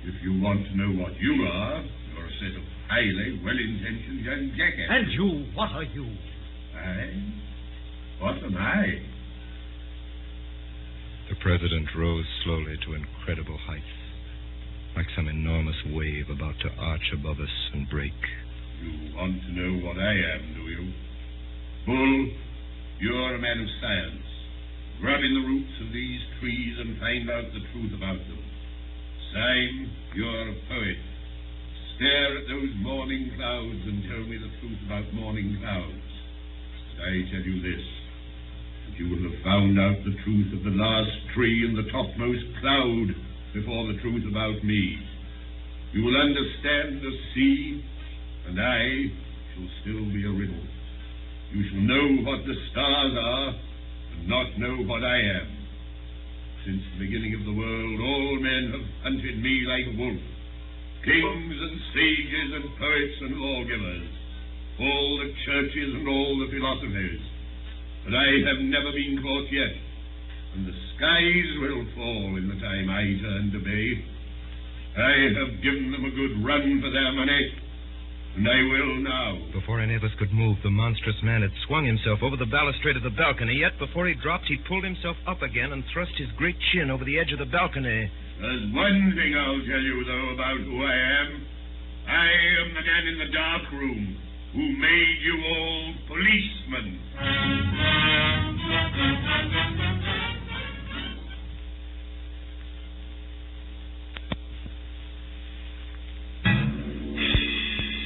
If you want to know what you are, you're a set of highly well-intentioned young jackasses. And you, what are you? What am I? The president rose slowly to incredible heights, like some enormous wave about to arch above us and break. You want to know what I am, do you? Bull, you're a man of science. Grub in the roots of these trees and find out the truth about them. Syme, you're a poet. Stare at those morning clouds and tell me the truth about morning clouds. But I tell you this, that you will have found out the truth of the last tree and the topmost cloud before the truth about me. You will understand the sea, and I shall still be a riddle. You shall know what the stars are, and not know what I am. Since the beginning of the world, all men have hunted me like a wolf. Kings and sages and poets and lawgivers, all the churches and all the philosophers. But I have never been caught yet, and the skies will fall in the time I turn to bay. I have given them a good run for their money, and I will now. Before any of us could move, the monstrous man had swung himself over the balustrade of the balcony, yet before he dropped, he pulled himself up again and thrust his great chin over the edge of the balcony. There's one thing I'll tell you, though, about who I am. I am the man in the dark room who made you all policemen.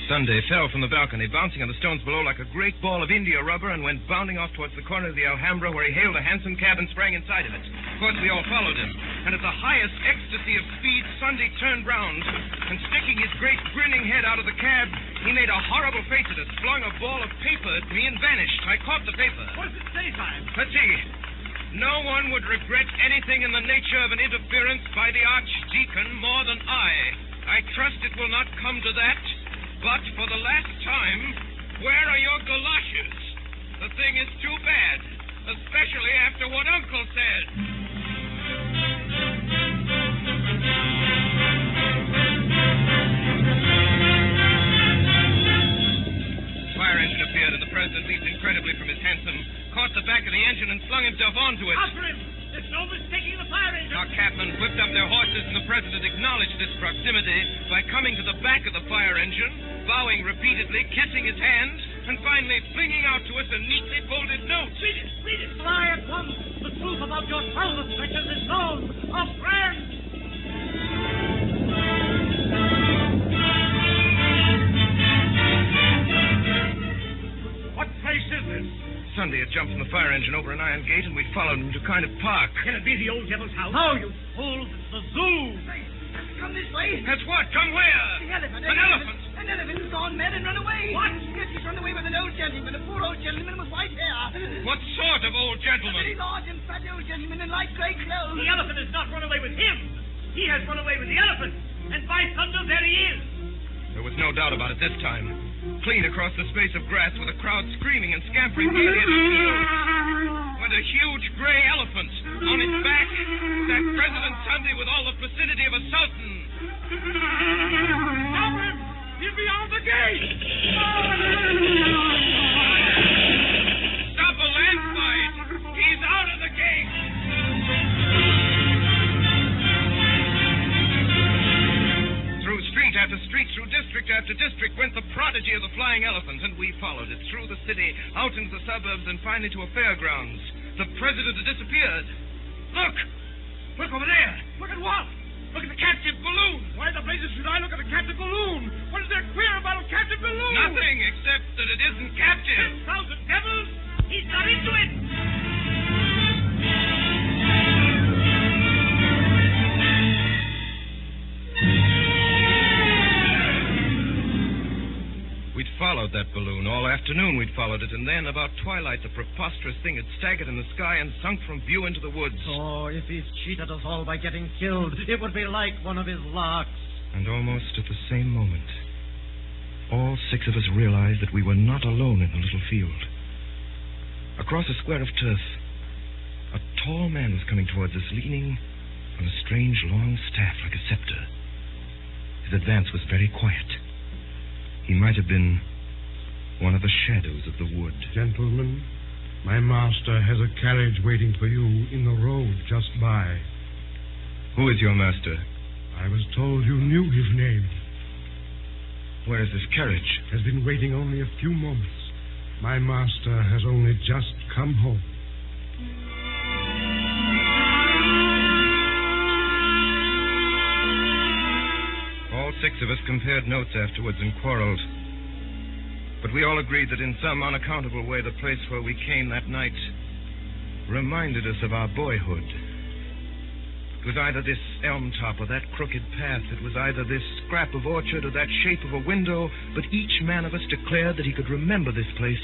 Sunday fell from the balcony, bouncing on the stones below like a great ball of India rubber, and went bounding off towards the corner of the Alhambra, where he hailed a hansom cab and sprang inside of it. Of course, we all followed him, and at the highest ecstasy of speed, Sunday turned round, and sticking his great grinning head out of the cab, he made a horrible face at us, flung a ball of paper at me, and vanished. I caught the paper. What does it say, Syme? Let's see. No one would regret anything in the nature of an interference by the Archdeacon more than I trust it will not come to that. But for the last time, where are your galoshes? The thing is too bad, especially after what Uncle said. Fire engine appeared, and the president leaped incredibly from his hansom, caught the back of the engine, and flung himself onto it. After him! There's no mistaking the fire engine! Our cabmen whipped up their horses, and the president acknowledged this proximity by coming to the back of the fire engine, bowing repeatedly, kissing his hands, and finally flinging out to us a neatly folded note. Read it! Read it! Fly at once! The truth about your salvage stretches is known! A friend! What place is this? Sunday had jumped from the fire engine over an iron gate, and we followed him to a kind of park. Can it be the old devil's house? No, you fool! It's the zoo! Come this way. That's what? Come where? The elephant. An elephant? An elephant has gone mad and run away. What? Yes, he's run away with an old gentleman, a poor old gentleman with white hair. What sort of old A gentleman? very large and fat old gentleman in light grey clothes. The elephant has not run away with him. He has run away with the elephant. And by thunder, there he is. There was no doubt about it this time. Clean across the space of grass, with a crowd screaming and scampering gaily at his heels, went a huge gray elephant. On its back sat President Sunday with all the placidity of a sultan. Stop him! He's beyond the gate! Stop a landslide! after street, through district after district, went the prodigy of the flying elephant, and we followed it through the city, out into the suburbs, and finally to a fairgrounds. The president had disappeared. Look! Look over there! Look at what? Look at the captive balloon! Why the blazes should I look at a captive balloon? What is there queer about a captive balloon? Nothing, except that it isn't captive. 10,000 devils! He's not into it! We'd followed that balloon. All afternoon we'd followed it, and then, about twilight, the preposterous thing had staggered in the sky and sunk from view into the woods. Oh, if he's cheated us all by getting killed, it would be like one of his larks. And almost at the same moment, all 6 of us realized that we were not alone in the little field. Across a square of turf, a tall man was coming towards us, leaning on a strange long staff like a scepter. His advance was very quiet. He might have been one of the shadows of the wood. Gentlemen, my master has a carriage waiting for you in the road just by. Who is your master? I was told you knew his name. Where is this carriage? Has been waiting only a few moments. My master has only just come home. All 6 of us compared notes afterwards and quarreled. But we all agreed that in some unaccountable way the place where we came that night reminded us of our boyhood. It was either this elm top or that crooked path. It was either this scrap of orchard or that shape of a window. But each man of us declared that he could remember this place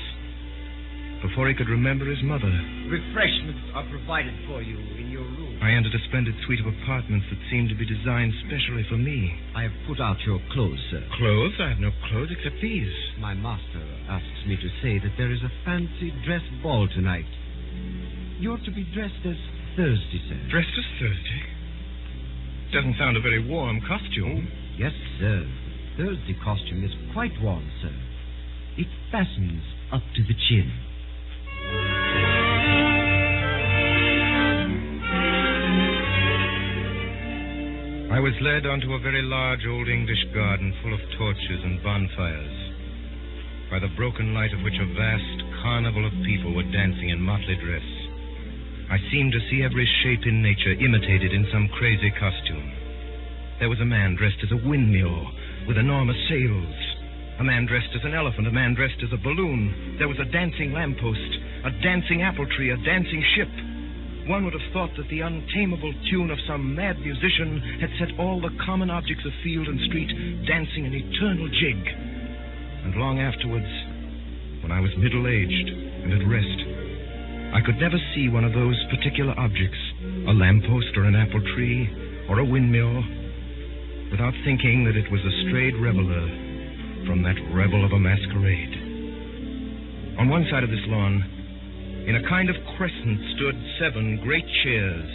before he could remember his mother. Refreshments are provided for you in your room. I entered a splendid suite of apartments that seemed to be designed specially for me. I have put out your clothes, sir. Clothes? I have no clothes except these. My master asks me to say that there is a fancy dress ball tonight. You're to be dressed as Thursday, sir. Dressed as Thursday? Doesn't sound a very warm costume. Yes, sir. The Thursday costume is quite warm, sir. It fastens up to the chin. I was led onto a very large old English garden full of torches and bonfires, by the broken light of which a vast carnival of people were dancing in motley dress. I seemed to see every shape in nature imitated in some crazy costume. There was a man dressed as a windmill with enormous sails, a man dressed as an elephant, a man dressed as a balloon. There was a dancing lamppost, a dancing apple tree, a dancing ship. One would have thought that the untamable tune of some mad musician had set all the common objects of field and street dancing an eternal jig. And long afterwards, when I was middle-aged and at rest, I could never see one of those particular objects, a lamppost or an apple tree or a windmill, without thinking that it was a strayed reveler from that revel of a masquerade. On one side of this lawn, in a kind of crescent, stood 7 great chairs,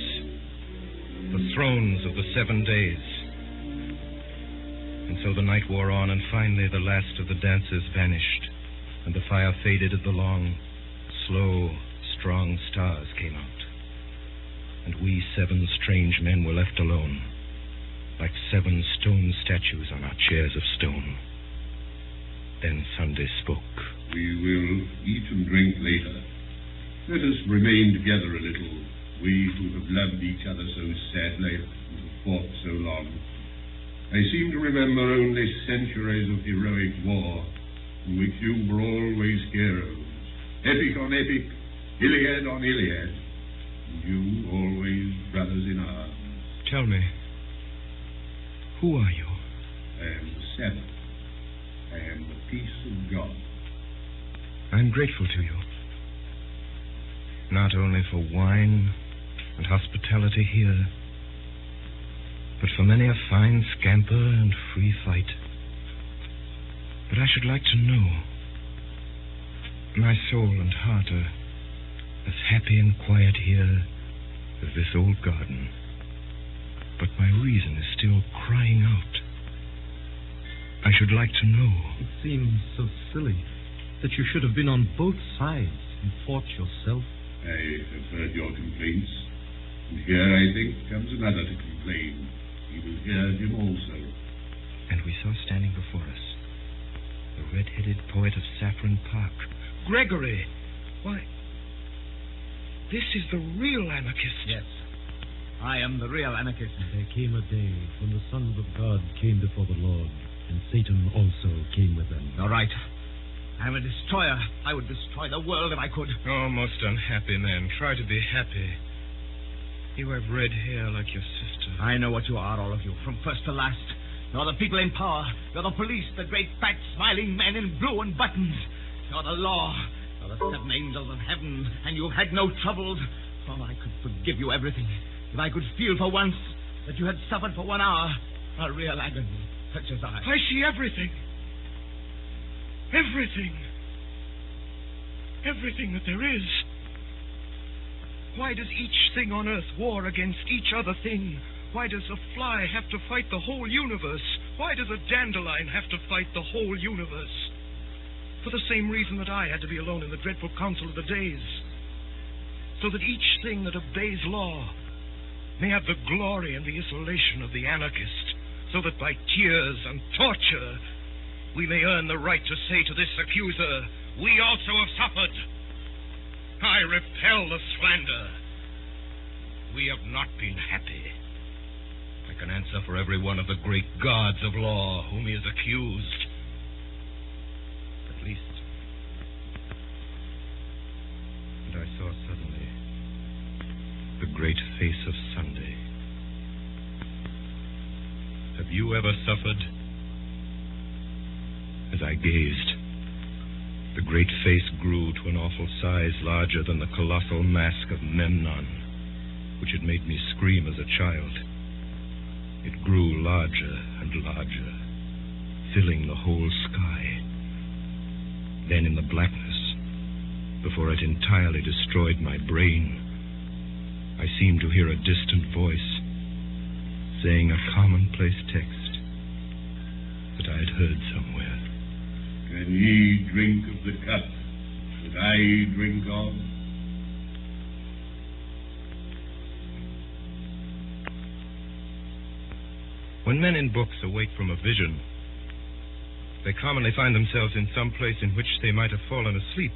the thrones of the 7 days. And so the night wore on, and finally the last of the dancers vanished, and the fire faded as the long, slow, strong stars came out. And we 7 strange men were left alone, like 7 stone statues on our chairs of stone. Then Sunday spoke. We will eat and drink later. Let us remain together a little, we who have loved each other so sadly and have fought so long. I seem to remember only centuries of heroic war, in which you were always heroes, epic on epic, Iliad on Iliad, and you always brothers in arms. Tell me, who are you? I am the Sabbath. I am the peace of God. I'm grateful to you. Not only for wine and hospitality here, but for many a fine scamper and free fight. But I should like to know. My soul and heart are as happy and quiet here as this old garden. But my reason is still crying out. I should like to know. It seems so silly that you should have been on both sides and fought yourself. I have heard your complaints, and here, I think, comes another to complain. He will hear him also. And we saw standing before us the red-headed poet of Saffron Park. Gregory! Why, this is the real anarchist. Yes. I am the real anarchist. There came a day when the sons of God came before the Lord, and Satan also came with them. You're right. I am a destroyer. I would destroy the world if I could. Oh, most unhappy man. Try to be happy. You have red hair like your sister. I know what you are, all of you, from first to last. You're the people in power. You're the police, the great, fat, smiling men in blue and buttons. You're the law. You're the seven angels of heaven, and you've had no troubles. Oh, I could forgive you everything if I could feel for once that you had suffered for 1 hour a real agony, such as I. I see everything. Everything. Everything that there is. Why does each thing on earth war against each other thing? Why does a fly have to fight the whole universe? Why does a dandelion have to fight the whole universe? For the same reason that I had to be alone in the dreadful council of the days. So that each thing that obeys law may have the glory and the isolation of the anarchist. So that by tears and torture we may earn the right to say to this accuser, we also have suffered. I repel the slander. We have not been happy. I can answer for every one of the great gods of law whom he has accused. At least. And I saw suddenly the great face of Sunday. Have you ever suffered? As I gazed, the great face grew to an awful size larger than the colossal mask of Memnon, which had made me scream as a child. It grew larger and larger, filling the whole sky. Then in the blackness, before it entirely destroyed my brain, I seemed to hear a distant voice saying a commonplace text that I had heard somewhere. Can ye drink of the cup that I drink of? When men in books awake from a vision, they commonly find themselves in some place in which they might have fallen asleep.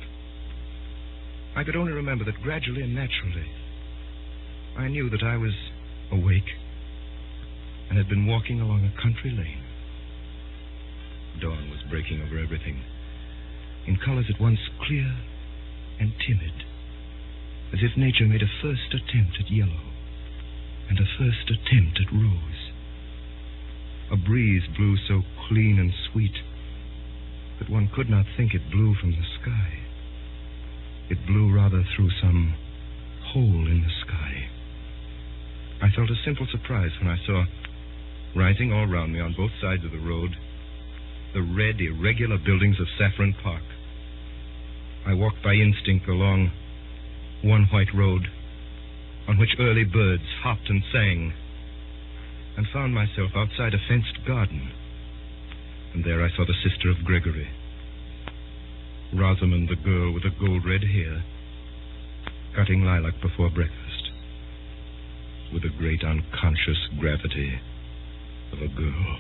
I could only remember that gradually and naturally I knew that I was awake and had been walking along a country lane. Dawn was breaking over everything, in colors at once clear and timid, as if nature made a first attempt at yellow and a first attempt at rose. A breeze blew so clean and sweet that one could not think it blew from the sky. It blew rather through some hole in the sky. I felt a simple surprise when I saw, rising all round me on both sides of the road, the red, irregular buildings of Saffron Park. I walked by instinct along one white road on which early birds hopped and sang, and found myself outside a fenced garden. And there I saw the sister of Gregory, Rosamond, the girl with the gold-red hair, cutting lilac before breakfast, with the great unconscious gravity of a girl.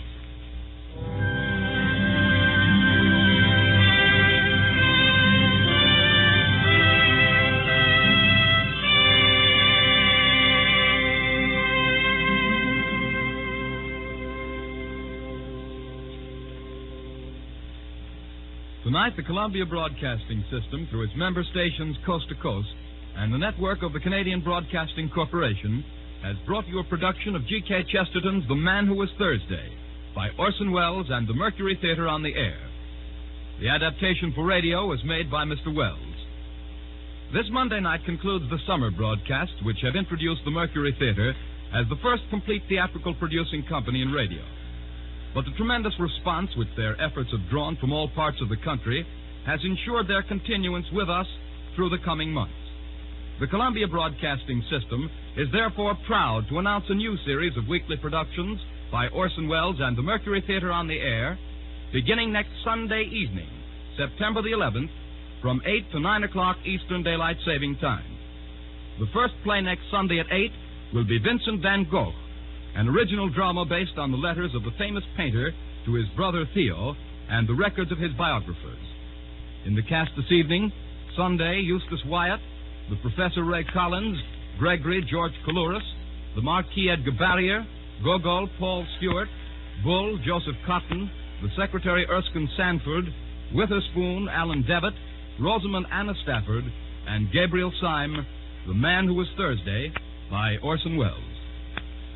Tonight, the Columbia Broadcasting System, through its member stations coast to coast, and the network of the Canadian Broadcasting Corporation, has brought you a production of G.K. Chesterton's The Man Who Was Thursday, by Orson Welles and the Mercury Theater on the air. The adaptation for radio was made by Mr. Welles. This Monday night concludes the summer broadcasts, which have introduced the Mercury Theater as the first complete theatrical producing company in radio. But the tremendous response which their efforts have drawn from all parts of the country has ensured their continuance with us through the coming months. The Columbia Broadcasting System is therefore proud to announce a new series of weekly productions by Orson Welles and the Mercury Theater on the air, beginning next Sunday evening, September the 11th, from 8 to 9 o'clock Eastern Daylight Saving Time. The first play next Sunday at 8 will be Vincent van Gogh, an original drama based on the letters of the famous painter to his brother Theo and the records of his biographers. In the cast this evening, Sunday, Eustace Wyatt, the Professor Ray Collins, Gregory, George Coulouris, the Marquis Edgar Barrier, Gogol, Paul Stewart, Bull, Joseph Cotton, the Secretary Erskine Sanford, Witherspoon, Alan Devitt, Rosamond Anna Stafford, and Gabriel Syme, The Man Who Was Thursday, by Orson Welles.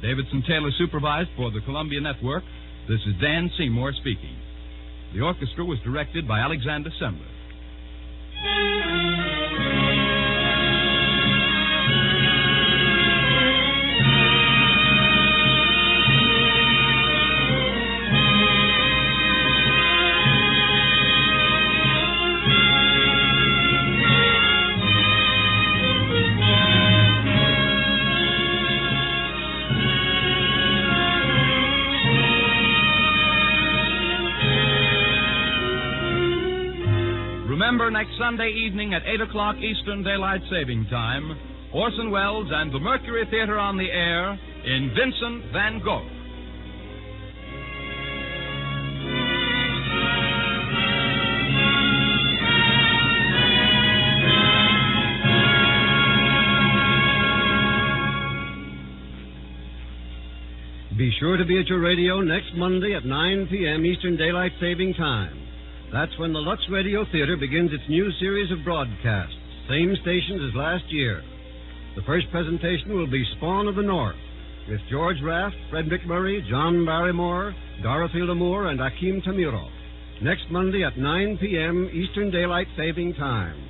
Davidson Taylor supervised for the Columbia Network. This is Dan Seymour speaking. The orchestra was directed by Alexander Semler. Remember, next Sunday evening at 8 o'clock Eastern Daylight Saving Time, Orson Welles and the Mercury Theater on the air in Vincent van Gogh. Be sure to be at your radio next Monday at 9 p.m. Eastern Daylight Saving Time. That's when the Lux Radio Theater begins its new series of broadcasts, same stations as last year. The first presentation will be Spawn of the North, with George Raft, Fred McMurray, John Barrymore, Dorothy Lamour, and Akim Tamiro. Next Monday at 9 p.m. Eastern Daylight Saving Time.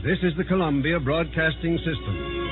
This is the Columbia Broadcasting System.